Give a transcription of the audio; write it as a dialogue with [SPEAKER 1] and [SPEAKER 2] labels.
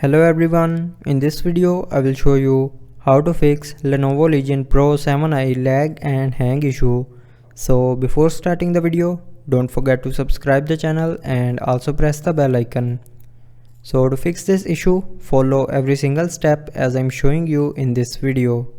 [SPEAKER 1] Hello everyone, in this video I will show you how to fix Lenovo Legion Pro 7i lag and hang issue. So before starting the video, don't forget to subscribe the channel and also press the bell icon. So to fix this issue, follow every single step as I'm showing you in this video.